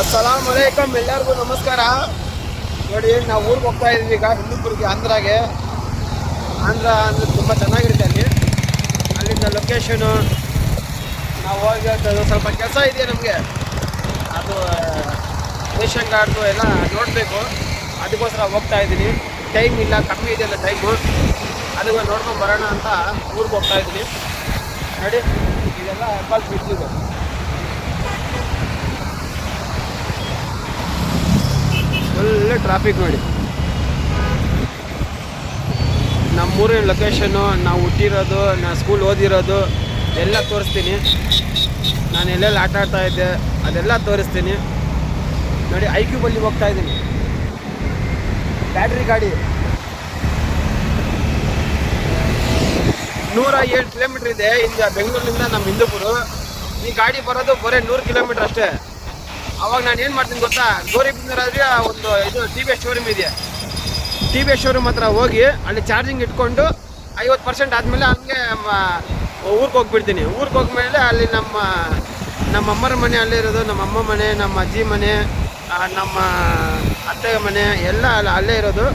ಅಸ್ಸಲಾಂ ವಲೈಕಮ್, ಎಲ್ಲರಿಗೂ ನಮಸ್ಕಾರ. ನೋಡಿ, ನಾವು ಊರಿಗೆ ಹೋಗ್ತಾ ಇದ್ದೀವಿ ಈಗ ಹಿಂದೂಪುರ್ಗೆ, ಆಂಧ್ರ ಅಂದರೆ ತುಂಬ ಚೆನ್ನಾಗಿರುತ್ತೆ ಅಲ್ಲಿಂದ ಲೊಕೇಶನು. ನಾವು ಹೋಗಿ ಸ್ವಲ್ಪ ಕೆಲಸ ಇದೆಯಾ ನಮಗೆ, ಅದು ರೇಷನ್ ಕಾರ್ಡು ಎಲ್ಲ ನೋಡಬೇಕು, ಅದಕ್ಕೋಸ್ಕರ ಹೋಗ್ತಾ ಇದ್ದೀನಿ. ಟೈಮ್ ಇಲ್ಲ, ಕಮ್ಮಿ ಇದೆಯಲ್ಲ ಟೈಮು, ಅದಕ್ಕೆ ನೋಡ್ಕೊಂಡು ಬರೋಣ ಅಂತ ಊರಿಗೆ ಹೋಗ್ತಾ ಇದ್ದೀನಿ. ನೋಡಿ, ಇದೆಲ್ಲ ಹೆಬ್ಬಾಲ್ ಬ್ರಿಡ್ಜ್ ಇದೆ. ಒಳ್ಳೆ ಟ್ರಾಫಿಕ್ ನೋಡಿ. ನಮ್ಮೂರಿನ ಲೊಕೇಶನ್ನು, ನಾವು ಹುಟ್ಟಿರೋದು, ನಾನು ಸ್ಕೂಲ್ ಓದಿರೋದು ಎಲ್ಲ ತೋರಿಸ್ತೀನಿ. ನಾನು ಎಲ್ಲೆಲ್ಲಿ ಆಟ ಆಡ್ತಾ ಇದ್ದೆ ಅದೆಲ್ಲ ತೋರಿಸ್ತೀನಿ. ನೋಡಿ, ಐಕ್ಯೂಬಲ್ಲಿ ಹೋಗ್ತಾ ಇದ್ದೀನಿ, ಬ್ಯಾಟ್ರಿ ಗಾಡಿ. 107 ಕಿಲೋಮೀಟ್ರ್ ಇದೆ ಇಂದ ಬೆಂಗಳೂರಿನಿಂದ ನಮ್ಮ ಹಿಂದೂಪುರ. ಈ ಗಾಡಿ ಬರೋದು ಬರೀ 100 ಕಿಲೋಮೀಟ್ರ್ ಅಷ್ಟೇ. ಅವಾಗ ನಾನು ಏನು ಮಾಡ್ತೀನಿ ಗೊತ್ತಾ, ಗೌರಿಬಿದನೂರಾದ್ರೆ ಒಂದು ಇದು TVS ಶೋರೂಮ್ ಇದೆ. TVS ಶೋರೂಮ್ ಹತ್ರ ಹೋಗಿ ಅಲ್ಲಿ ಚಾರ್ಜಿಂಗ್ ಇಟ್ಕೊಂಡು 50% ಆದಮೇಲೆ ಹಂಗೆ ಊರಿಗೆ ಹೋಗ್ಬಿಡ್ತೀನಿ. ಊರಿಗೆ ಹೋಗ್ಮೇಲೆ ಅಲ್ಲಿ ನಮ್ಮ ಅಮ್ಮರ ಮನೆ ಅಲ್ಲೇ ಇರೋದು, ನಮ್ಮ ಅಮ್ಮ ಮನೆ, ನಮ್ಮ ಅಜ್ಜಿ ಮನೆ, ನಮ್ಮ ಅತ್ತೆ ಮನೆ ಎಲ್ಲ ಅಲ್ಲೇ ಇರೋದು.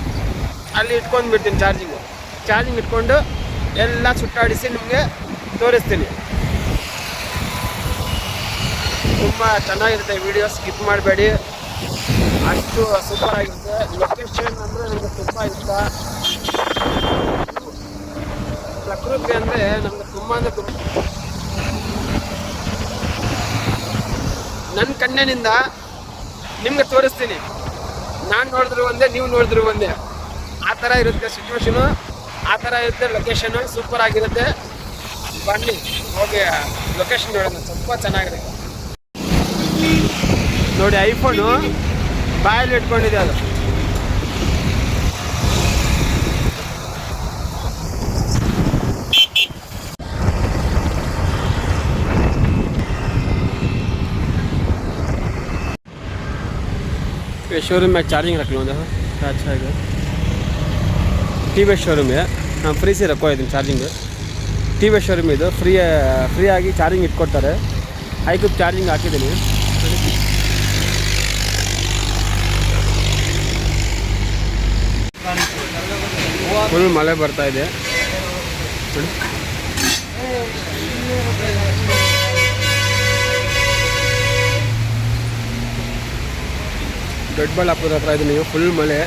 ಅಲ್ಲಿ ಇಟ್ಕೊಂಡು ಬಿಡ್ತೀನಿ ಚಾರ್ಜಿಂಗ್ ಇಟ್ಕೊಂಡು ಎಲ್ಲ ಸುತ್ತಾಡಿಸಿ ನಿಮಗೆ ತೋರಿಸ್ತೀನಿ. ತುಂಬ ಚೆನ್ನಾಗಿರುತ್ತೆ ವಿಡಿಯೋ, ಸ್ಕಿಪ್ ಮಾಡಬೇಡಿ, ಅಷ್ಟು ಸೂಪರ್ ಆಗಿರುತ್ತೆ. ಲೊಕೇಶನ್ ಅಂದರೆ ನನಗೆ ತುಂಬ ಇಷ್ಟ. ಪ್ರಕೃತಿ ಅಂದರೆ ನಮಗೆ ತುಂಬ ನನ್ನ ಕಣ್ಣಿನಿಂದ ನಿಮ್ಗೆ ತೋರಿಸ್ತೀನಿ. ನಾನು ನೋಡಿದ್ರು ಒಂದೇ, ನೀವು ನೋಡಿದ್ರು ಒಂದೇ, ಆ ಥರ ಇರುತ್ತೆ ಸಿಚುವೇಶನು, ಆ ಥರ ಇರುತ್ತೆ ಲೊಕೇಶನು. ಸೂಪರ್ ಆಗಿರುತ್ತೆ. ಬನ್ನಿ ಹೋಗಿ ಲೊಕೇಶನ್ ನೋಡೋಣ, ತುಂಬ ಚೆನ್ನಾಗಿರುತ್ತೆ. ನೋಡಿ, ಐಫೋನು ಬಾಯಲ್ಲಿ ಇಟ್ಕೊಂಡಿದೆ ಅದು. शोरूम में चार्जिंग रख लूँ, देखो अच्छा है। TVS शोरूम है, ನಾನು ಫ್ರೀ ಸಿ ರಕ್ಕೋ ಇದ್ದೀನಿ ಚಾರ್ಜಿಂಗ್. TVS ಶೋರೂಮ್ ಇದು ಫ್ರೀ ಆಗಿ ಚಾರ್ಜಿಂಗ್ ಇಟ್ಕೊಡ್ತಾರೆ. ಐಕ್ಯೂಬ್ ಚಾರ್ಜಿಂಗ್ ಹಾಕಿದ್ದೀನಿ. ಫುಲ್ ಮಳೆ ಬರ್ತಾ ಇದೆ. ದೊಡ್ಡಬಳ್ಳಾಪುರ ಹತ್ರ ಇದ್ದೀನಿ, ಫುಲ್ ಮಳೆ.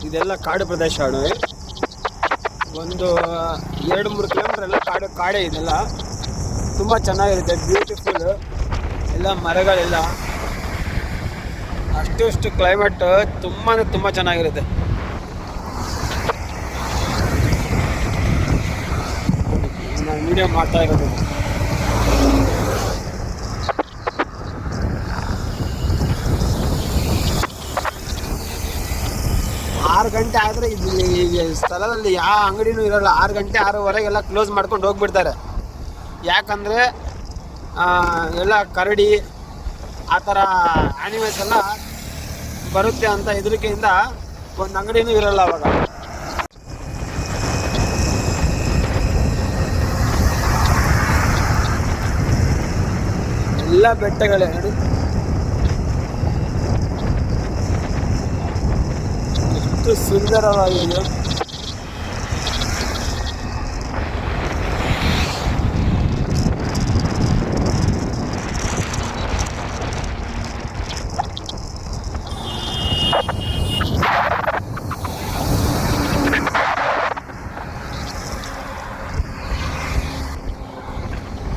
ಇದೆಲ್ಲ ಕಾಡು ಪ್ರದೇಶ. ಒಂದು 2-3 ಕಿಲೋಮೀಟರ್ ಎಲ್ಲ ಕಾಡೇ. ಇದೆಲ್ಲ ತುಂಬ ಚೆನ್ನಾಗಿರುತ್ತೆ, ಬ್ಯೂಟಿಫುಲ್. ಎಲ್ಲ ಮರಗಳೆಲ್ಲ, ಅಷ್ಟು ಕ್ಲೈಮೇಟ್ ತುಂಬ ಚೆನ್ನಾಗಿರುತ್ತೆ. ನಾನು ವಿಡಿಯೋ ಮಾಡ್ತಾ ಇರೋದು. ಆರು ಗಂಟೆ ಆದರೆ ಈ ಸ್ಥಳದಲ್ಲಿ ಯಾವ ಅಂಗಡಿನೂ ಇರೋಲ್ಲ. 6 ಗಂಟೆ 6:15 ಕ್ಲೋಸ್ ಮಾಡ್ಕೊಂಡು ಹೋಗ್ಬಿಡ್ತಾರೆ. ಯಾಕಂದರೆ ಎಲ್ಲ ಕರಡಿ ಆ ಥರ ಆ್ಯನಿಮಲ್ಸ್ ಎಲ್ಲ ಬರುತ್ತೆ ಅಂತ ಹೆದರಿಕೆಯಿಂದ ಒಂದು ಅಂಗಡಿನೂ ಇರೋಲ್ಲ ಅವಾಗ. ಎಲ್ಲ ಬೆಟ್ಟಗಳೇ ನೋಡಿ, ಎಷ್ಟು ಸುಂದರವಾಗಿದೆ.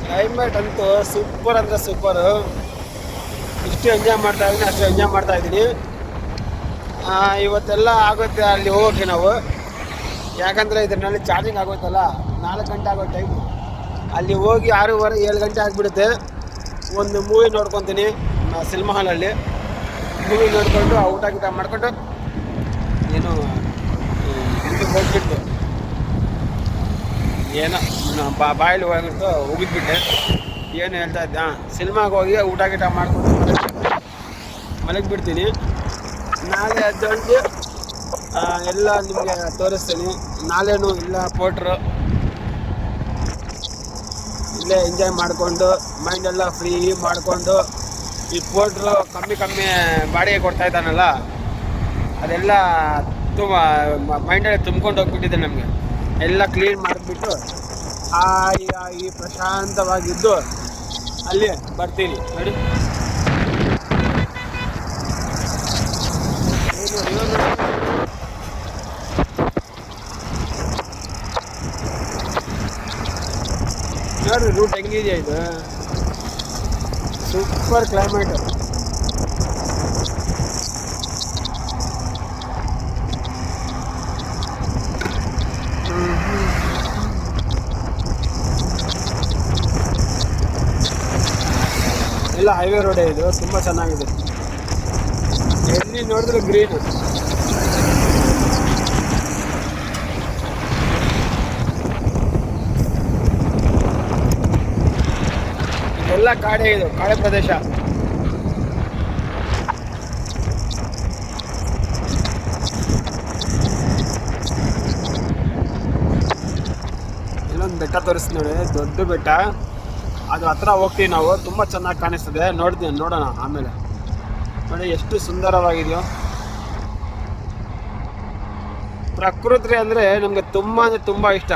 ಕ್ಲೈಮೇಟ್ ಅಂತೂ ಸೂಪರ್ ಅಂದರೆ ಸೂಪರು. ಇಷ್ಟು ಎಂಜಾಯ್ ಮಾಡ್ತಾ ಇದ್ದೀನಿ, ಅಷ್ಟು ಎಂಜಾಯ್ ಮಾಡ್ತಾ ಇದ್ದೀನಿ. ಇವತ್ತೆಲ್ಲ ಆಗುತ್ತೆ ಅಲ್ಲಿ ಹೋಗೋಕ್ಕೆ ನಾವು. ಯಾಕಂದರೆ ಇದರಲ್ಲಿ ಚಾರ್ಜಿಂಗ್ ಆಗೋಯ್ತಲ್ಲ, 4 ಗಂಟೆ ಆಗೋ ಟೈಮು. ಅಲ್ಲಿ ಹೋಗಿ 6:15 7 ಗಂಟೆ ಆಗಿಬಿಡುತ್ತೆ. ಒಂದು ಮೂವಿ ನೋಡ್ಕೊತೀನಿ ಸಿನಿಮಾ ಹಾಲಲ್ಲಿ. ಮೂವಿ ನೋಡಿಕೊಂಡು ಊಟ ಮಾಡ್ಕೊಂಡು ಏನು ಹೋಗ್ಬಿಟ್ಟು ಏನೋ ಬಾಯಲ್ಲಿ ಹೋಗಿಬಿಟ್ಟು ಹೋಗಿದ್ಬಿಟ್ಟೆ. ಏನು ಹೇಳ್ತಾ ಇದ್ದೆ, ಸಿನಿಮಾಗೆ ಹೋಗಿ ಊಟ ಗೀಟ ಮಾಡ್ಕೊಂಡು ಮಲಗಿಬಿಡ್ತೀನಿ. ನಾಳೆ ಎದ್ದೊಂಡು ಎಲ್ಲ ನಿಮಗೆ ತೋರಿಸ್ತೀನಿ. ನಾಳೆನೂ ಇಲ್ಲ ಪೋಟ್ರು ಇಲ್ಲೇ ಎಂಜಾಯ್ ಮಾಡಿಕೊಂಡು ಮೈಂಡೆಲ್ಲ ಫ್ರೀ ಮಾಡಿಕೊಂಡು, ಈ ಪೋಟ್ರು ಕಮ್ಮಿ ಬಾಡಿಗೆ ಕೊಡ್ತಾ ಇದ್ದಾನಲ್ಲ, ಅದೆಲ್ಲ ತುಂಬ ಮೈಂಡಲ್ಲಿ ತುಂಬ್ಕೊಂಡು ಹೋಗ್ಬಿಟ್ಟಿದೆ ನಮಗೆ. ಎಲ್ಲ ಕ್ಲೀನ್ ಮಾಡಿಬಿಟ್ಟು ಹಾಯಾಗಿ ಪ್ರಶಾಂತವಾಗಿದ್ದು ಅಲ್ಲಿ ಬರ್ತೀನಿ ನೋಡಿ. ನೋಡ್ರಿ ರೂಟ್ ಹೆಂಗಿದೆಯಾ, ಇದು ಸೂಪರ್ ಕ್ಲೈಮೇಟ್. ಎಲ್ಲ ಹೈವೇ ರೋಡೇ, ಇದು ತುಂಬ ಚೆನ್ನಾಗಿದೆ. ಎಲ್ಲಿ ನೋಡಿದ್ರೆ ಗ್ರೀನ್. ಇದೆಲ್ಲ ಕಾಡೇ, ಇದು ಕಾಡು ಪ್ರದೇಶ. ಇಲ್ಲೊಂದು ಬೆಟ್ಟ ತೋರಿಸ್ತೀನಿ ನೋಡಿ, ದೊಡ್ಡ ಬೆಟ್ಟ. ಅದು ಹತ್ರ ಹೋಗ್ತೀವಿ ನಾವು, ತುಂಬ ಚೆನ್ನಾಗಿ ಕಾಣಿಸ್ತದೆ. ನೋಡೋಣ ಆಮೇಲೆ. ನೋಡಿ ಎಷ್ಟು ಸುಂದರವಾಗಿದೆಯೋ. ಪ್ರಕೃತಿ ಅಂದರೆ ನಮಗೆ ತುಂಬ ಅಂದರೆ ತುಂಬ ಇಷ್ಟ.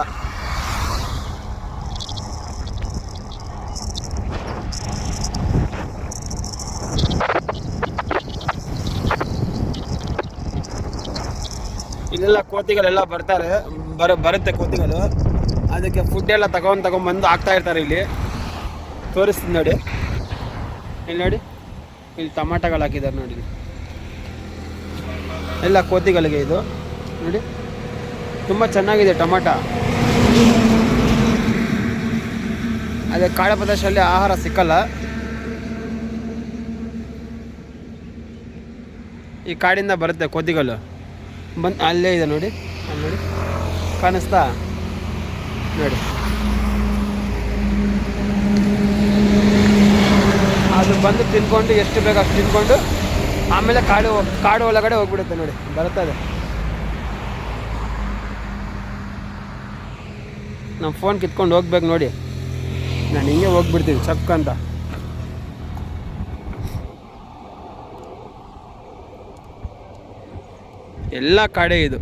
ಇಲ್ಲೆಲ್ಲ ಕೋತಿಗಳೆಲ್ಲ ಬರುತ್ತೆ ಕೋತಿಗಳು. ಅದಕ್ಕೆ ಫುಡ್ ಎಲ್ಲ ತಗೊಂಡ್ಬಂದು ಹಾಕ್ತಾ ಇರ್ತಾರೆ. ಇಲ್ಲಿ ತೋರಿಸ್ತೀನಿ ನೋಡಿ, ಇಲ್ಲಿ ನೋಡಿ, ಇಲ್ಲಿ ಟಮಾಟಗಳು ಹಾಕಿದ್ದಾರೆ ನೋಡಿ. ಎಲ್ಲ ಕೋತಿಗಳಿಗೆ ಇದು ನೋಡಿ, ತುಂಬ ಚೆನ್ನಾಗಿದೆ ಟೊಮಾಟ. ಅದೇ ಕಾಡು ಪ್ರದೇಶದಲ್ಲಿ ಆಹಾರ ಸಿಕ್ಕಲ್ಲ. ಈ ಕಾಡಿಂದ ಬರುತ್ತೆ ಕೋತಿಗಳು ಅಲ್ಲೇ ಇದೆ ನೋಡಿ, ಅಲ್ಲಿ ನೋಡಿ, ಕಾಣಿಸ್ತಾ ನೋಡಿ. ಅದು ಬಂದು ತಿನ್ಕೊಂಡು ಎಷ್ಟು ಬೇಗ ಅಷ್ಟು ತಿನ್ಕೊಂಡು ಆಮೇಲೆ ಕಾಡು ಒಳಗಡೆ ಹೋಗ್ಬಿಡುತ್ತೆ ನೋಡಿ, ಬರ್ತದೆ. ನಮ್ಮ ಫೋನ್ ಕಿತ್ಕೊಂಡು ಹೋಗ್ಬೇಕು ನೋಡಿ. ನಾನು ಹಿಂಗೆ ಹೋಗ್ಬಿಡ್ತೀನಿ ಚಕ್ ಅಂತ. ಎಲ್ಲ ಕಾಡೇ ಇದು.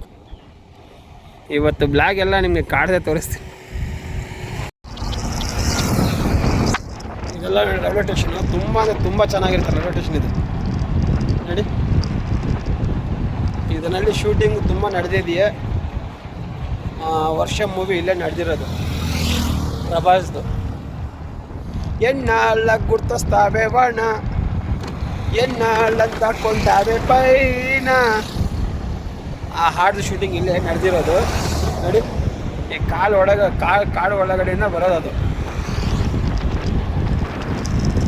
ಇವತ್ತು ಬ್ಲಾಗ್ ಎಲ್ಲ ನಿಮಗೆ ಕಾಡದೆ ತೋರಿಸ್ತೀನಿ. ಇದೆಲ್ಲ ರೈಲ್ವೆ ಸ್ಟೇಷನ್, ತುಂಬ ಅಂದರೆ ತುಂಬ ಚೆನ್ನಾಗಿರುತ್ತೆ ರೈಲ್ವೆ ಸ್ಟೇಷನ್ ಇದು ನೋಡಿ. ಇದರಲ್ಲಿ ಶೂಟಿಂಗ್ ತುಂಬ ನಡೆದಿದೆಯೇ. ವರ್ಷ ಮೂವಿ ಇಲ್ಲೇ ನಡೆದಿರೋದು, ಪ್ರಭಾಸ್ದು. ಎನ್ನಾಳ ಗುರ್ತಿಸ್ತಾವೆ ಬಣ್ಣ, ಎನ್ನಾಳಂತ ಕೊಂತಾವೆ ಪೈನ. ಆ ಹಾಡ್ದು ಶೂಟಿಂಗ್ ಇಲ್ಲೇ ನಡೆದಿರೋದು ನೋಡಿ. ಈ ಕಾಡು ಒಳಗಡೆಯಿಂದ ಬರೋದು ಅದು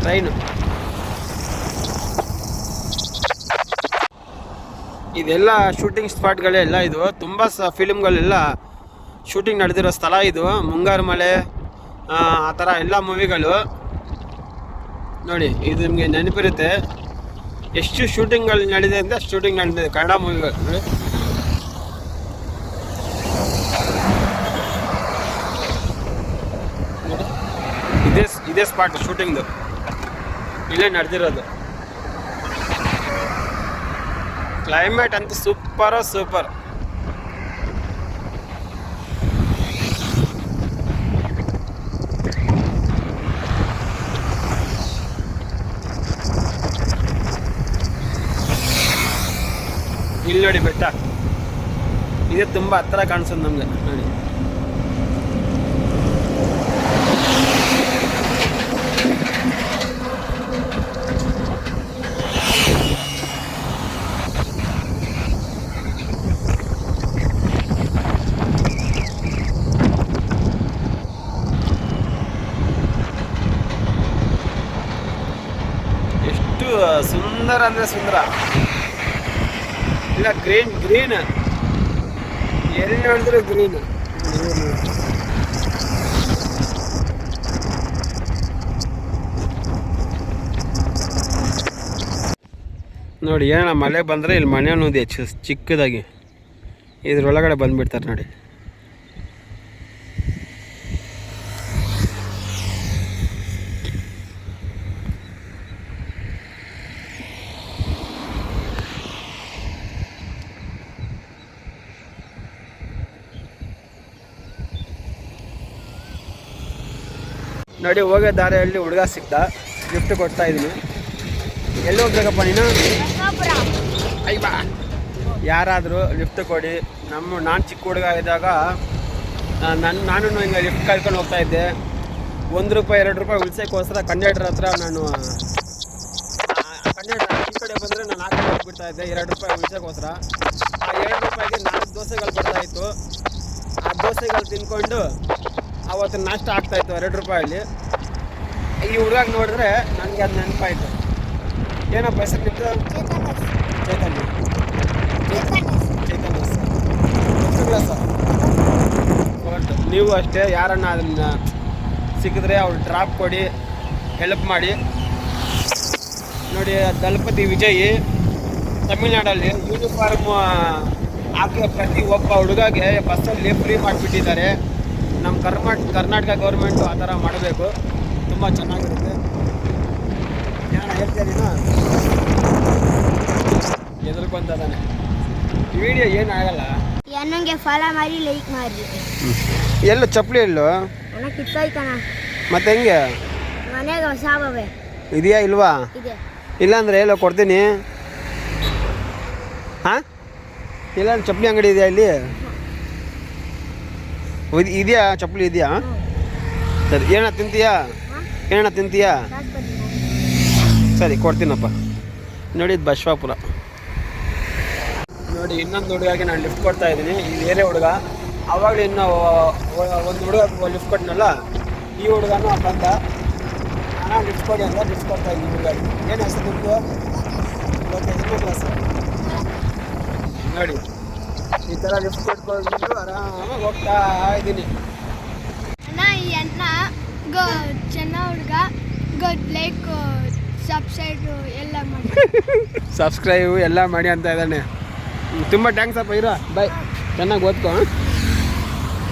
ಟ್ರೈನು. ಇದೆಲ್ಲ ಶೂಟಿಂಗ್ ಸ್ಪಾಟ್ಗಳೆಲ್ಲ. ಇದು ತುಂಬ ಫಿಲ್ಮ್ಗಳೆಲ್ಲ ಶೂಟಿಂಗ್ ನಡೆದಿರೋ ಸ್ಥಳ ಇದು. ಮುಂಗಾರು ಮಳೆ ಆ ಥರ ಎಲ್ಲ ಮೂವಿಗಳು ನೋಡಿ. ಇದು ನಿಮಗೆ ನೆನಪಿರುತ್ತೆ ಎಷ್ಟು ಶೂಟಿಂಗ್ಗಳು ನಡೆದಿದೆ ಅಂತ. ಶೂಟಿಂಗ್ ನಡೆದಿದೆ ಕನ್ನಡ ಮೂವಿಗಳು ನೋಡಿ. ಇದೇ ಸ್ಪಾಟ್ ಶೂಟಿಂಗ್ದು, ಇಲ್ಲೇ ನಡೆದಿರೋದು. ಕ್ಲೈಮೇಟ್ ಅಂತೂ ಸೂಪರ್. ಇಲ್ಲಿ ನೋಡಿ ಬೆಟ್ಟ, ಇದೇ ತುಂಬ ಹತ್ತಿರ ಕಾಣಿಸೋದು ನಮಗೆ ನೋಡಿ. ಎಷ್ಟು ಸುಂದರ ಅಂದರೆ ಸುಂದರ. ಇಲ್ಲ ಗ್ರೀನ್ ಎಲ್ಲಿ ನೋಡಿದ್ರು ಗ್ರೀನ್. ನೋಡಿ ಏನೋ ಮಳೆ ಬಂದರೆ ಇಲ್ಲಿ ಮನೆ ಅನ್ನೋದು ಚಿಕ್ಕದಾಗಿ ಇದ್ರೊಳಗಡೆ ಬಂದುಬಿಡ್ತಾರೆ ನೋಡಿ. ನೋಡಿ ಹೋಗೋ ದಾರಿಯಲ್ಲಿ ಹುಡುಗ ಸಿಕ್ತ, ಗಿಫ್ಟ್ ಕೊಡ್ತಾ ಇದ್ದೀನಿ. ಎಲ್ಲಿ ಹೋಗ್ಬೇಕಪ್ಪ ನೀನು? ಅಯ್ಯಾ, ಯಾರಾದರೂ ಲಿಫ್ಟ್ ಕೊಡಿ. ನಾನು ಚಿಕ್ಕ ಹುಡುಗ ಇದ್ದಾಗ ನಾನು ಹಿಂಗೆ ಲಿಫ್ಟ್ ಕರ್ಕೊಂಡು ಹೋಗ್ತಾ ಇದ್ದೆ. 1 ರೂಪಾಯಿ 2 ರೂಪಾಯಿ ಉಳಿಸೋಕ್ಕೋಸ್ಕರ ಕಂಡಕ್ಟರ್ ಹತ್ರ ನಾನು ಕಂಡಕ್ಟರ್ ಈ ಕಡೆ ಬಂದರೆ ನಾನು ಆ ಕಡೆ ಹೋಗ್ಬಿಡ್ತಾ ಇದ್ದೆ 2 ರೂಪಾಯಿ ಉಳಿಸೋಕ್ಕೋಸ್ಕರ. ಆ 2 ರೂಪಾಯಿಗೆ 4 ದೋಸೆಗಳು ಬರ್ತಾಯಿತ್ತು. ಆ ದೋಸೆಗಳು ತಿನ್ಕೊಂಡು ಅವತ್ತು ನಾಷ್ಟ ಆಗ್ತಾಯಿತ್ತು 2 ರೂಪಾಯಲ್ಲಿ. ಈ ಹುಡುಗಾಗ ನೋಡಿದ್ರೆ ನನಗೆ ಅದು ನೆನಪಾಯಿತು. ಏನಪ್ಪ ಹೆಸರು ನಿಮ್ಮದು? ಚೈತನ್ಯ. ನೀವು ಅಷ್ಟೇ ಯಾರನ್ನ ಅದನ್ನು ಸಿಕ್ಕಿದ್ರೆ ಅವ್ರು ಡ್ರಾಪ್ ಕೊಡಿ, ಹೆಲ್ಪ್ ಮಾಡಿ. ನೋಡಿ ದಳಪತಿ ವಿಜಯ್ ತಮಿಳ್ನಾಡಲ್ಲಿ ಯೂನಿಫಾರ್ಮ್ ಹಾಕಿ ಪ್ರತಿ ಒಬ್ಬ ಹುಡುಗಗೆ ಬಸ್ಸಲ್ಲಿ ಫ್ರೀ ಮಾಡಿಬಿಟ್ಟಿದ್ದಾರೆ. ನಮ್ಮ ಕರ್ನಾಟಕ ಗೌರ್ಮೆಂಟು ಆ ಥರ ಮಾಡಬೇಕು, ತುಂಬ ಚೆನ್ನಾಗಿರುತ್ತೆ. ಏನೋ ಹೇಳ್ತೀನಿ ಎದುರ್ಕೊಂತಾನೆ. ವಿಡಿಯೋ ಏನಾಗಲ್ಲ. ನನಗೆ ಫಾಲೋ ಮಾಡಿ, ಲೈಕ್ ಮಾಡಿ. ಎಲ್ಲೋ ಚಪ್ಪಲಿ ಎಲ್ಲೋ ಕಿತ್ತಾಯ್ತಾನ. ಮತ್ತೆ ಹೆಂಗೆ? ಮನೆಗೆ ಹೊಸ ಬವೆ ಇದೆಯಾ ಇಲ್ವಾ? ಇದೆ. ಇಲ್ಲಾಂದ್ರೆ ಎಲ್ಲೋ ಕೊಡ್ತೀನಿ. ಹಾಂ, ಇಲ್ಲ ಚಪ್ಪಲಿ ಅಂಗಡಿ ಇದೆಯಾ ಇಲ್ಲಿ? ಇದೆಯಾ ಚಪ್ಪಲಿ ಇದೆಯಾ? ಸರಿ, ಏನ ತಿಂತೀಯಾ? ಏನ ತಿಂತೀಯಾ? ಸರಿ ಕೊಡ್ತೀನಪ್ಪ. ನೋಡಿ ಇದು ಬಸವಾಪುರ. ನೋಡಿ ಇನ್ನೊಂದು ಹುಡುಗಾಗಿ ನಾನು ಲಿಫ್ಟ್ ಕೊಡ್ತಾ ಇದ್ದೀನಿ. ಇದು ಬೇರೆ ಹುಡುಗ. ಆವಾಗಲೇ ಇನ್ನೂ ಒಂದು ಹುಡುಗ ಲಿಫ್ಟ್ ಕೊಟ್ಟನಲ್ಲ, ಈ ಹುಡುಗನೂ ಬಂದ. ನಾನು ಲಿಫ್ಟ್ ಕೊಡಿ ಅಂತ ಲಿಫ್ಟ್ ಕೊಡ್ತಾ ಇದ್ದೀನಿ ಹುಡುಗಾಗಿ. ಏನು ಹೆಸರು ನಿಮ್ಮದು? ಓಕೆ, ಇನ್ನೂ ಕ್ಲಾಸ್. ನೋಡಿ ಈ ಥರ ಲಿಫ್ಟ್ ಕೊಟ್ಕೊಂಡು ಆರಾಮಾಗಿ ಹೋಗ್ತಾ ಇದ್ದೀನಿ. ಈ ಅಣ್ಣ ಚೆನ್ನ ಹುಡುಗ ಲೈಕ್ ಸಬ್ಸ್ಕ್ರೈಬ್ ಎಲ್ಲ ಮಾಡಿ ಅಂತ ಇದ್ದಾನೆ. ತುಂಬ ಥ್ಯಾಂಕ್ಸ್ ಅಪ್ಪ. ಇರೋ ಬಾಯ್. ಚೆನ್ನಾಗಿ ಓದ್ಕೊ,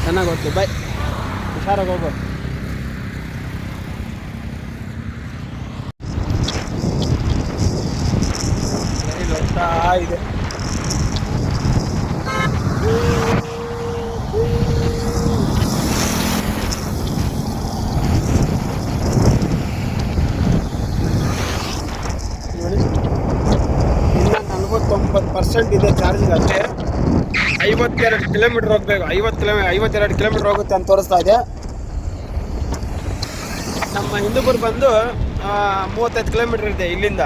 ಚೆನ್ನಾಗಿ ಓದ್ಕೊ. ಬಾಯ್, ಹುಷಾರಾಗಿ ಹೋಗು. ಹೋಗ್ತಾ ಇದೆ. ಇನ್ನು 49% ಇದೆ ಚಾರ್ಜಿಂಗ್ ಅಷ್ಟೇ. 52 ಕಿಲೋಮೀಟ್ರ್ ಹೋಗ್ಬೇಕು. 52 ಕಿಲೋಮೀಟ್ರ್ ಹೋಗುತ್ತೆ ಅಂತ ತೋರಿಸ್ತಾ ಇದೆ. ನಮ್ಮ ಹಿಂದೂಪುರ ಬಂದು 35 ಕಿಲೋಮೀಟ್ರ್ ಇದೆ ಇಲ್ಲಿಂದ.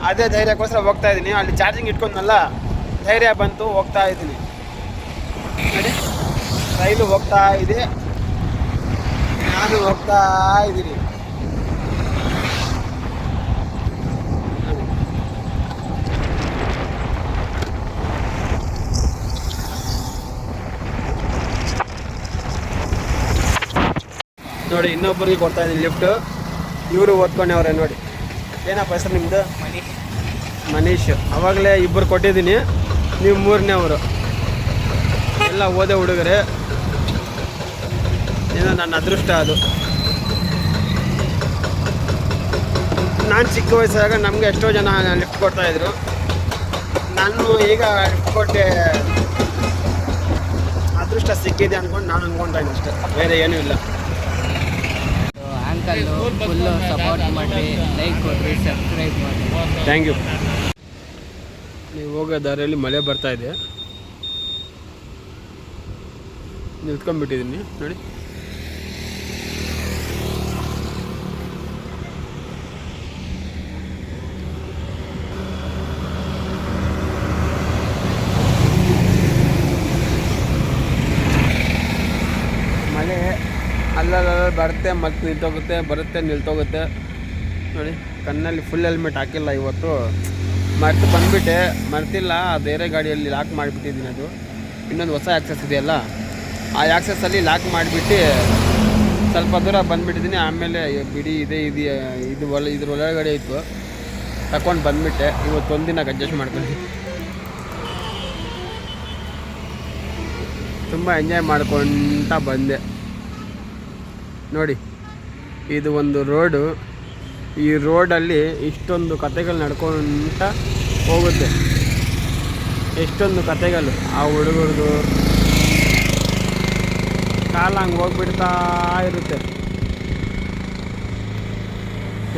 ಅದೇ ಧೈರ್ಯಕ್ಕೋಸ್ಕರ ಹೋಗ್ತಾ ಇದ್ದೀನಿ. ಅಲ್ಲಿ ಚಾರ್ಜಿಂಗ್ ಇಟ್ಕೊಂಡಲ್ಲ, ಧೈರ್ಯ ಬಂತು, ಹೋಗ್ತಾ ಇದ್ದೀನಿ. ನೋಡಿ ರೈಲು ಹೋಗ್ತಾ ಇದೆ, ನಾನು ಹೋಗ್ತಾ ಇದ್ದೀನಿ. ನೋಡಿ ಇನ್ನೊಬ್ಬರಿಗೆ ಕೊಡ್ತಾ ಇದ್ದೀನಿ ಲಿಫ್ಟು. ಇವರು ಓದ್ಕೊಂಡವ್ರೆ. ನೋಡಿ ಏನಪ್ಪ ಹೆಸರು ನಿಮ್ಮದು? ಮನೀಶ್. ಆವಾಗಲೇ ಇಬ್ಬರು ಕೊಟ್ಟಿದ್ದೀನಿ, ನೀವು 3ನೇವರು. ಎಲ್ಲ ಓದೇ ಹುಡುಗರೆ. ಏನೋ ನನ್ನ ಅದೃಷ್ಟ ಅದು. ನಾನು ಚಿಕ್ಕ ವಯಸ್ಸಾಗ ನಮಗೆ ಎಷ್ಟೋ ಜನ ಲಿಫ್ಟ್ ಕೊಡ್ತಾಯಿದ್ರು. ನಾನು ಈಗ ಲಿಫ್ಟ್ ಕೊಟ್ಟೆ ಅದೃಷ್ಟ ಸಿಕ್ಕಿದೆ ಅಂದ್ಕೊಂಡು ನಾನು ಅಂದ್ಕೊಳ್ತಾ ಇದ್ದೀನಿ ಅಷ್ಟೇ, ಬೇರೆ ಏನೂ ಇಲ್ಲ. ಅಂಕಲ್ಲು ಫುಲ್ಲು ಸಪೋರ್ಟ್ ಮಾಡಿ, ಲೈಕ್ ಕೊಡ್ರಿ, ಸಬ್ಸ್ಕ್ರೈಬ್ ಮಾಡಿ. Thank you. ನೀವು ಹೋಗೋ ದಾರಿಯಲ್ಲಿ ಮಳೆ ಬರ್ತಾ ಇದೆ. ನಿಲ್ತ್ಕೊಂಡ್ಬಿಟ್ಟಿದ್ದೀನಿ ನೋಡಿ. ಮಳೆ ಅಲ್ಲಲ್ಲ ಬರುತ್ತೆ, ಮತ್ತೆ ನಿಲ್ತೋಗುತ್ತೆ, ಬರುತ್ತೆ, ನಿಲ್ತೋಗುತ್ತೆ. ನೋಡಿ ಕಣ್ಣಲ್ಲಿ ಫುಲ್ ಹೆಲ್ಮೆಟ್ ಹಾಕಿಲ್ಲ ಇವತ್ತು. ಮರ್ತು ಬಂದುಬಿಟ್ಟೆ, ಮರ್ತಿಲ್ಲ. ಬೇರೆ ಗಾಡಿಯಲ್ಲಿ ಲಾಕ್ ಮಾಡಿಬಿಟ್ಟಿದ್ದೀನಿ. ಅದು ಇನ್ನೊಂದು ಹೊಸ ಆ್ಯಕ್ಸಸ್ ಇದೆಯಲ್ಲ, ಆ ಆ್ಯಕ್ಸಸ್ಸಲ್ಲಿ ಲಾಕ್ ಮಾಡಿಬಿಟ್ಟು ಸ್ವಲ್ಪ ದೂರ ಬಂದುಬಿಟ್ಟಿದ್ದೀನಿ. ಆಮೇಲೆ ಬಿಡಿ ಇದು ಇದ್ರ ಒಳಗಡೆ ಇತ್ತು. ತಗೊಂಡು ಬಂದ್ಬಿಟ್ಟೆ. ಇವತ್ತು ಒಂದಿನ ಅಡ್ಜಸ್ಟ್ ಮಾಡ್ಕೊಂಡು ತುಂಬ ಎಂಜಾಯ್ ಮಾಡ್ಕೊತ ಬಂದೆ. ನೋಡಿ, ಇದು ಒಂದು ರೋಡು. ಈ ರೋಡಲ್ಲಿ ಇಷ್ಟೊಂದು ಕತೆಗಳು ನಡ್ಕೊಂತ ಹೋಗುತ್ತೆ. ಎಷ್ಟೊಂದು ಕತೆಗಳು ಆ ಹುಡುಗರದು ಕಾಲ ಹಂಗೆ ಹೋಗ್ಬಿಡ್ತಾ ಇರುತ್ತೆ.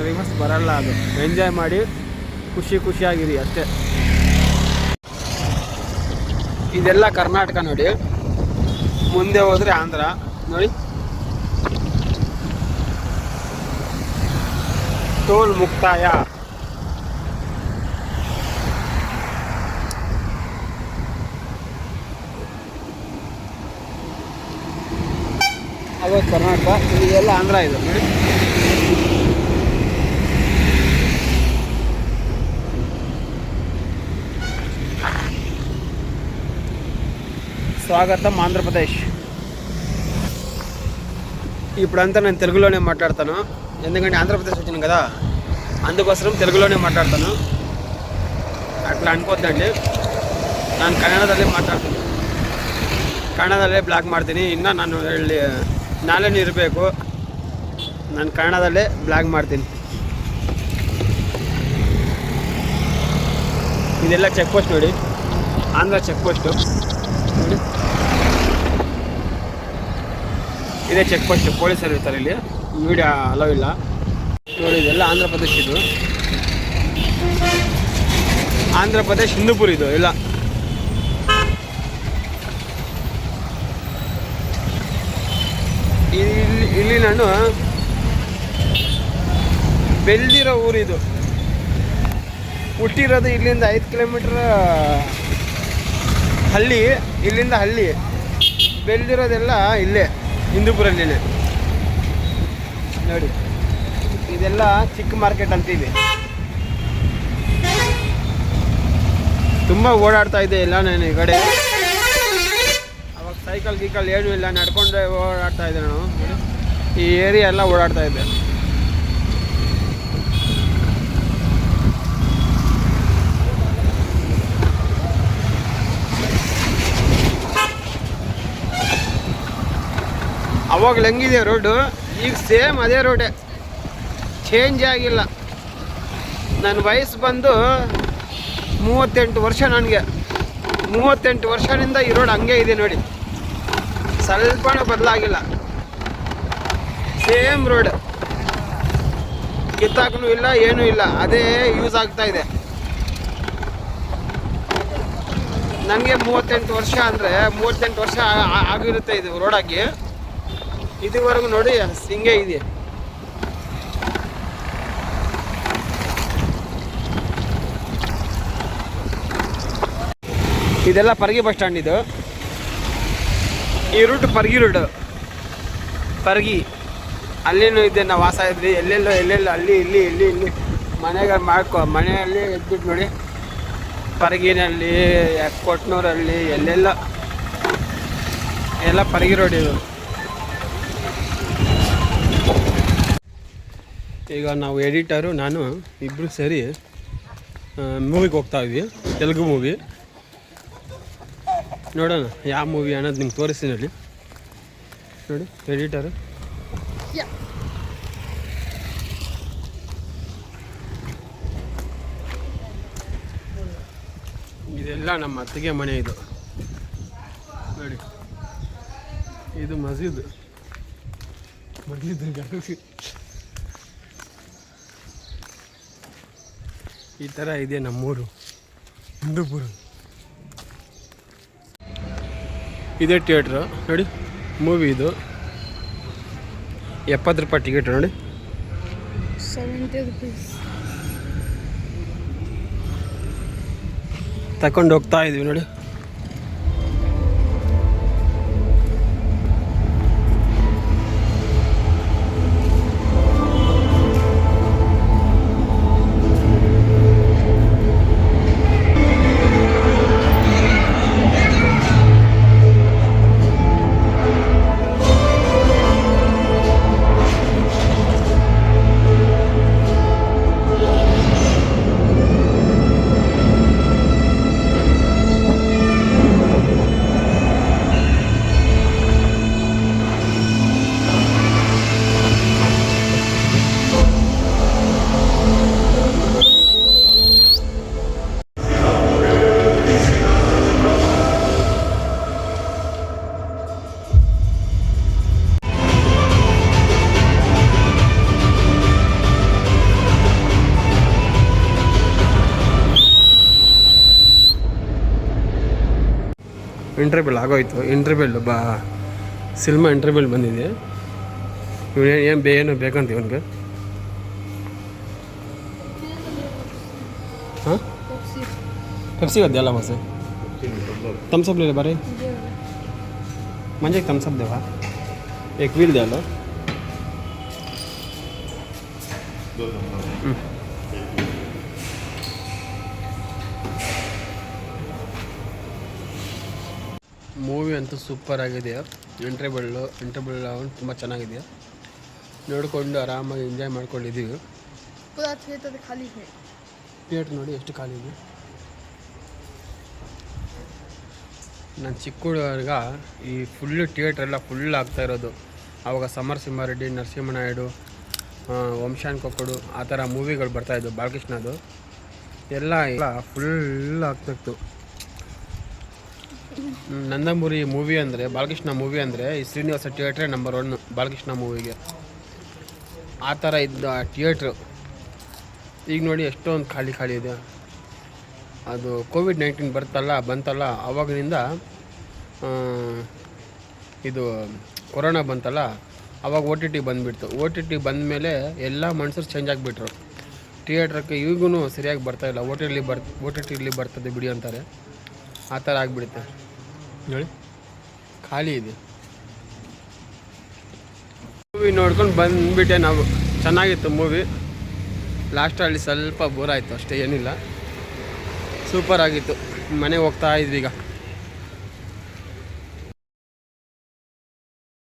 ರಿವರ್ಸ್ ಬರಲ್ಲ. ಅದು ಎಂಜಾಯ್ ಮಾಡಿ ಖುಷಿಯಾಗಿರಿ ಅಷ್ಟೇ. ಇದೆಲ್ಲ ಕರ್ನಾಟಕ ನೋಡಿ. ಮುಂದೆ ಹೋದರೆ ಆಂಧ್ರ ನೋಡಿ. ಟೋಲ್ ಮುಕ್ತಾಯ. ಅದು ಕರ್ನಾಟಕ, ಇದೆಲ್ಲ ಆಂಧ್ರ. ಇದು ನೋಡಿ. స్వాగతం ఆంధ్రప్రదేశ్. ఇప్పుడంతా నేను తెలుగులోనే మాట్లాడతాను, ఎందుకంటే ఆంధ్రప్రదేశ్ వచ్చాను కదా, అందుకోసం తెలుగులోనే మాట్లాడతాను. అట్లా అనుకోద్దండి. ನಾನು ಕನ್ನಡದಲ್ಲೇ ಮಾತಾಡ್ತೀನಿ, ಕನ್ನಡದಲ್ಲೇ ಬ್ಲಾಗ್ ಮಾಡ್ತೀನಿ. ಇನ್ನು ನಾನು ನಾಳೆನೂ ಇರಬೇಕು, ನಾನು ಕನ್ನಡದಲ್ಲೇ ಬ್ಲಾಗ್ ಮಾಡ್ತೀನಿ. ಇದೆಲ್ಲ ಚೆಕ್ ಪೋಸ್ಟ್ ನೋಡಿ, ಆಂಧ್ರ ಚೆಕ್ ಪೋಸ್ಟು ನೋಡಿ. ಇದೇ ಚೆಕ್ ಪೋಸ್ಟ್, ಪೊಲೀಸರು ಇರ್ತಾರೆ ಇಲ್ಲಿ, ಮೀಡಿಯಾ ಅಲೋ ಇಲ್ಲ ನೋಡಿ. ಇದೆಲ್ಲ ಆಂಧ್ರ ಪ್ರದೇಶ್. ಇದು ಆಂಧ್ರ ಪ್ರದೇಶ್ ಹಿಂದೂಪುರ್. ಇದು ಇಲ್ಲ ಇಲ್ಲಿ ನಾನು ಬೆಳೆದಿರೋ ಊರಿದು. ಹುಟ್ಟಿರೋದು ಇಲ್ಲಿಂದ 5 ಕಿಲೋಮೀಟ್ರ್ ಹಳ್ಳಿ, ಇಲ್ಲಿಂದ ಹಳ್ಳಿ. ಬೆಳೆದಿರೋದೆಲ್ಲ ಇಲ್ಲೇ ಹಿಂದೂಪುರಲ್ಲಿನೇ ನೋಡಿ. ಇದೆಲ್ಲ ಚಿಕ್ಕ ಮಾರ್ಕೆಟ್ ಅಂತೀವಿ. ತುಂಬ ಓಡಾಡ್ತಾ ಇದೆ ಇಲ್ಲ ನಾನು ಈ ಕಡೆ. ಅವಾಗ ಸೈಕಲ್ ಗೀಕಲ್ ಏನೂ ಇಲ್ಲ, ನಡ್ಕೊಂಡ್ರೆ ಓಡಾಡ್ತಾ ಇದ್ದೆ ನಾನು. ಈ ಏರಿಯಾ ಎಲ್ಲ ಓಡಾಡ್ತಾ ಇದ್ದೆ. ಅವಾಗಲೂ ಹೆಂಗಿದೆ ರೋಡು, ಈಗ ಸೇಮ್ ಅದೇ ರೋಡೇ, ಚೇಂಜ್ ಆಗಿಲ್ಲ. ನನ್ನ ವಯಸ್ಸು ಬಂದು 38 ವರ್ಷ. ನನಗೆ 38 ವರ್ಷದಿಂದ ಈ ರೋಡ್ ಹಂಗೆ ಇದೆ ನೋಡಿ, ಸ್ವಲ್ಪನೂ ಬದಲಾಗಿಲ್ಲ. ಸೇಮ್ ರೋಡ್, ಕಿತ್ತಾಕೂ ಇಲ್ಲ, ಏನೂ ಇಲ್ಲ, ಅದೇ ಯೂಸ್ ಆಗ್ತಾ ಇದೆ. ನನಗೆ 38 ವರ್ಷ ಅಂದರೆ 38 ವರ್ಷ ಆಗಿರುತ್ತೆ ಇದು ರೋಡಾಗಿ. ಇದುವರೆಗೂ ನೋಡಿ ಹಿಂಗೆ ಇದೆ. ಇದೆಲ್ಲ ಪರ್ಗಿ ಬಸ್ ಸ್ಟ್ಯಾಂಡ್. ಇದು ಈ ರೂಟ್ ಪರ್ಗಿ ರೂಟ್. ಪರ್ಗಿ ಅಲ್ಲೇನೂ ಇದೆ, ನಾವು ವಾಸ ಇದ್ವಿ. ಎಲ್ಲೆಲ್ಲೋ ಅಲ್ಲಿ ಇಲ್ಲಿ ಮನೆಯಲ್ಲಿ ಎದ್ಬಿಟ್ಟು ನೋಡಿ. ಪರ್ಗಿನಲ್ಲಿ, ಕೊಟ್ನೂರಲ್ಲಿ, ಎಲ್ಲ ಪರ್ಗಿ ರೋಡ್ ಇದು. ಈಗ ನಾವು ಎಡಿಟರು ನಾನು ಇಬ್ಬರು ಸೇರಿ ಮೂವಿಗೆ ಹೋಗ್ತಾ ಇದ್ವಿ, ತೆಲುಗು ಮೂವಿ. ನೋಡೋಣ ಯಾವ ಮೂವಿ ಅನ್ನೋದು ನಿಮ್ಗೆ ತೋರಿಸ್ತೀನಿ ಅಲ್ಲಿ ನೋಡಿ. ಎಡಿಟರು ಇದೆಲ್ಲ ನಮ್ಮ ಅತ್ತಿಗೆ ಮನೆ. ಇದು ನೋಡಿ, ಇದು ಮಸೀದ್. ಈ ಥರ ಇದೆ ನಮ್ಮೂರು ಹಿಂದೂಪುರ. ಇದೇ ಥಿಯೇಟ್ರು ನೋಡಿ. ಮೂವಿ ಇದು 70 ರೂಪಾಯಿ ಟಿಕೆಟ್ ನೋಡಿ. 70 rupees. ತಗೊಂಡು ಹೋಗ್ತಾ ಇದೀವಿ ನೋಡಿ. ಇಂಟರ್ವ್ಯೂಲ್ ಆಗೋಯ್ತು. ಇಂಟರ್ವ್ಯೂಲ್ ಸಿನಿಮಾ ಇಂಟರ್ವ್ಯೂಲ್ ಬಂದಿದೆ. ಇವನು ಏನು ಬೇಕಂತ ಇವನಿಗೆ. ಹಾಂ ಪೆಪ್ಸಿ ಅದೆಲ್ಲ ಬಸ್ थम्सअप ले ले बारे म्हणजे एक थम्सअप दे भाई एक व्हील द्या लो ಮೂವಿ ಅಂತೂ ಸೂಪರ್ ಆಗಿದೆ. ಇಂಟರ್ವ್ಯೂಲ್ ತುಂಬ ಚೆನ್ನಾಗಿದೆ. ನೋಡಿಕೊಂಡು ಆರಾಮಾಗಿ ಎಂಜಾಯ್ ಮಾಡ್ಕೊಂಡಿದ್ದೀವಿ. पूरा थिएटर खाली है. ಥಿಯೇಟ್ರ್ ನೋಡಿ ಎಷ್ಟು ಖಾಲಿ ಇದೆ. ನಾನು ಚಿಕ್ಕ ಹುಡುಗರ್ಗ ಈ ಫುಲ್ಲು ಥಿಯೇಟ್ರೆಲ್ಲ ಫುಲ್ ಆಗ್ತಾ ಇರೋದು. ಆವಾಗ ಸಮರಸಿಂಹಾರೆಡ್ಡಿ, ನರಸಿಂಹನಾಯ್ಡು, ವಂಶಾನ್ ಕೊಕ್ಕಡು ಆ ಥರ ಮೂವಿಗಳು ಬರ್ತಾಯಿದ್ವು ಬಾಲಕೃಷ್ಣದು. ಎಲ್ಲ ಫುಲ್ ಆಗ್ತಾಯಿತ್ತು. ನಂದಮೂರಿ ಮೂವಿ ಅಂದರೆ ಬಾಲಕೃಷ್ಣ ಮೂವಿ ಅಂದರೆ ಈ ಶ್ರೀನಿವಾಸ ಥಿಯೇಟ್ರೇ ನಂಬರ್ 1 ಬಾಲಕೃಷ್ಣ ಮೂವಿಗೆ. ಆ ಥರ ಇದ್ದ ಥಿಯೇಟ್ರು ಈಗ ನೋಡಿ ಎಷ್ಟೊಂದು ಖಾಲಿ ಇದೆ. ಅದು ಕೋವಿಡ್-19 ಬಂತಲ್ಲ ಆವಾಗಿನಿಂದ ಇದು ಕೊರೋನಾ ಬಂತಲ್ಲ ಆವಾಗ OTT ಬಂದುಬಿಡ್ತು. OTT ಬಂದಮೇಲೆ ಎಲ್ಲ ಮನುಷ್ಯರು ಚೇಂಜ್ ಆಗಿಬಿಟ್ರು. ಥಿಯೇಟ್ರಕ್ಕೆ ಈಗೂ ಸರಿಯಾಗಿ ಬರ್ತಾಯಿಲ್ಲ. OTTಲಿ ಬರ್ತದೆ ಬಿಡಿ ಅಂತಾರೆ. ಆ ಥರ ಆಗಿಬಿಡುತ್ತೆ ನೋಡಿ, ಖಾಲಿ ಇದೆ. ಮೂವಿ ನೋಡ್ಕೊಂಡು ಬಂದುಬಿಟ್ಟೆ ನಾವು. ಚೆನ್ನಾಗಿತ್ತು ಮೂವಿ. ಲಾಸ್ಟಲ್ಲಿ ಸ್ವಲ್ಪ ಬೋರ್ ಆಯಿತು ಅಷ್ಟೇ, ಏನಿಲ್ಲ. ಸೂಪರ್ ಆಗಿತ್ತು. ಮನೆಗೆ ಹೋಗ್ತಾ ಇದ್ವಿ ಈಗ.